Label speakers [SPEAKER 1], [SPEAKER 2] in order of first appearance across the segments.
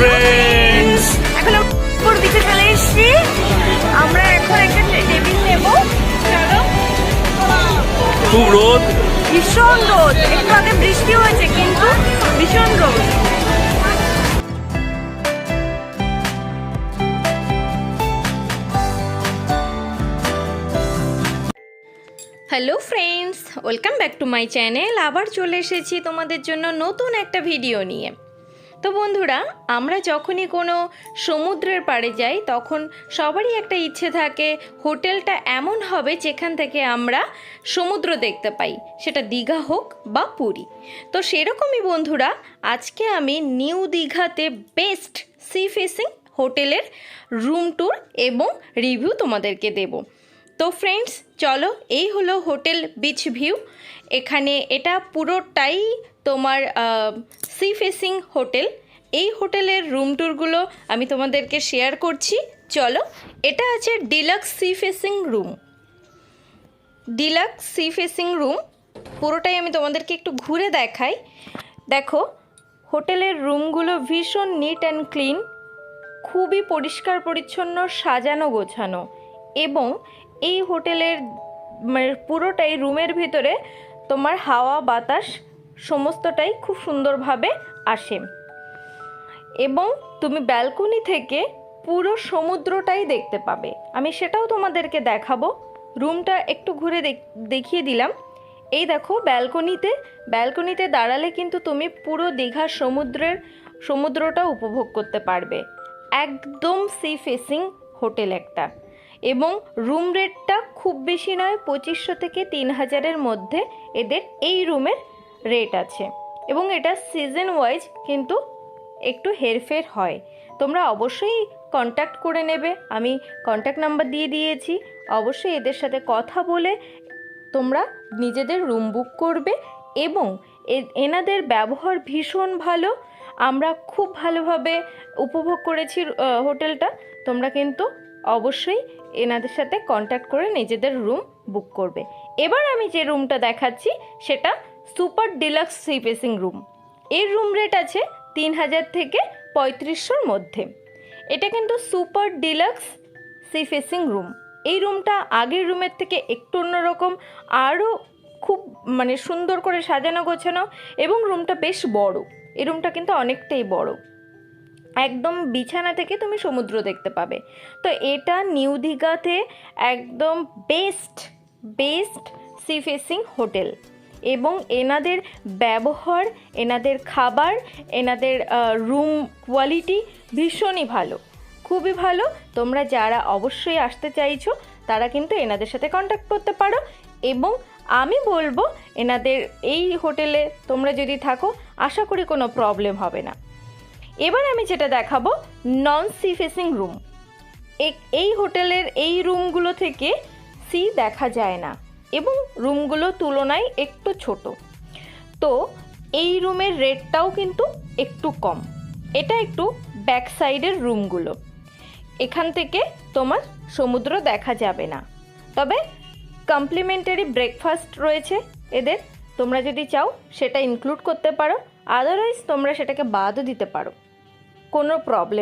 [SPEAKER 1] Friends,
[SPEAKER 2] এখন আমরা বিচে চলে এসেছি। আমরা এখন একটা টেবিল নেব। চলো।
[SPEAKER 1] খুব রোদ,
[SPEAKER 2] ভীষণ রোদ, একটু আগে বৃষ্টি হয়েছে কিন্তু ভীষণ রোদ। Hello friends, welcome back to my channel. আবার চলে এসেছি তোমাদের জন্য নতুন একটা ভিডিও নিয়ে। তো বন্ধুরা, আমরা যখনই কোনো সমুদ্রের পাড়ে যাই তখন সবারই একটা ইচ্ছে থাকে হোটেলটা এমন হবে যেখান থেকে আমরা সমুদ্র দেখতে পাই, সেটা দীঘা হোক বা পুরী। তো সেরকমই বন্ধুরা, আজকে আমি নিউ দীঘাতে বেস্ট সি ফেসিং হোটেলের রুম ট্যুর এবং রিভিউ তোমাদেরকে দেব। তো ফ্রেন্ডস চলো, এই হলো হোটেল বিচ ভিউ। এখানে এটা পুরোটাই তোমার সি ফেসিং হোটেল। এই হোটেলের রুম ট্যুরগুলো আমি তোমাদেরকে শেয়ার করছি। চলো, এটা আছে deluxe sea facing room. Deluxe sea facing room পুরোটাই আমি তোমাদেরকে একটু ঘুরে দেখাই। দেখো, হোটেলের রুমগুলো ভীষণ নিট অ্যান্ড ক্লিন, খুবই পরিষ্কার পরিচ্ছন্ন, সাজানো গোছানো। এবং এই হোটেলের পুরোটাই রুমের ভিতরে তোমার হাওয়া বাতাস সমস্তটাই খুব সুন্দরভাবে আসে। এবং তুমি ব্যালকনি থেকে পুরো সমুদ্রটাই দেখতে পাবে। আমি সেটাও তোমাদেরকে দেখাবো। রুমটা একটু ঘুরে দেখিয়ে দিলাম। এই দেখো, ব্যালকনিতে দাঁড়ালে কিন্তু তুমি পুরো দীঘার সমুদ্রটা উপভোগ করতে পারবে। একদম সি ফেসিং হোটেল একটা। এবং রুম রেটটা খুব বেশি নয়, 2500 থেকে 3000-এর মধ্যে এদের এই রুমের রেট আছে। এবং এটা সিজন ওয়াইজ কিন্তু একটু হেরফের হয়। তোমরা অবশ্যই কন্ট্যাক্ট করে নেবে, আমি কন্ট্যাক্ট নাম্বার দিয়ে দিয়েছি। অবশ্যই এদের সাথে কথা বলে তোমরা নিজেদের রুম বুক করবে। এবং এনাদের ব্যবহার ভীষণ ভালো, আমরা খুব ভালোভাবে উপভোগ করেছি হোটেলটা। তোমরা কিন্তু অবশ্যই এনাদের সাথে কন্ট্যাক্ট করে নিজেদের রুম বুক করবে। এবার আমি যে রুমটা দেখাচ্ছি সেটা super deluxe sea facing room. এর রুম রেট আছে 3000 থেকে 3500-র মধ্যে। এটা কিন্তু super deluxe sea facing room. এই রুমটা আগের রুমের থেকে একটু অন্যরকম, আরও খুব সুন্দর করে সাজানো গোছানো। এবং রুমটা বেশ বড়। এই রুমটা কিন্তু অনেকটাই বড়, একদম বিছানা থেকে তুমি সমুদ্র দেখতে পাবে। তো এটা নিউ দীঘাতে একদম বেস্ট সি ফেসিং হোটেল। এবং এনাদের ব্যবহার, এনাদের খাবার, এনাদের রুম কোয়ালিটি ভীষণই ভালো, খুবই ভালো। তোমরা যারা অবশ্যই আসতে চাইছো তারা কিন্তু এনাদের সাথে কন্ট্যাক্ট করতে পারো। এবং আমি বলবো, এনাদের এই হোটেলে তোমরা যদি থাকো আশা করি কোনো প্রবলেম হবে না। এবার আমি যেটা দেখাবো নন সি ফেসিং রুম। এই হোটেলের এই রুমগুলো থেকে সি দেখা যায় না এবং রুমগুলো তুলনায় একটু ছোট। তো এই রুমের রেটটাও কিন্তু একটু কম। এটা একটু ব্যাক সাইডের রুমগুলো, এখান থেকে তোমার সমুদ্র দেখা যাবে না। তবে কমপ্লিমেন্টারি ব্রেকফাস্ট রয়েছে এদের, তোমরা যদি চাও সেটা ইনক্লুড করতে পারো, আদারওয়াইজ তোমরা সেটাকে বাদও দিতে পারো, কোনো প্রবলেম।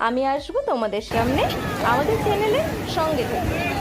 [SPEAKER 2] আমি আসবো তোমাদের সামনে, আমাদের চ্যানেলের সঙ্গে থেকে।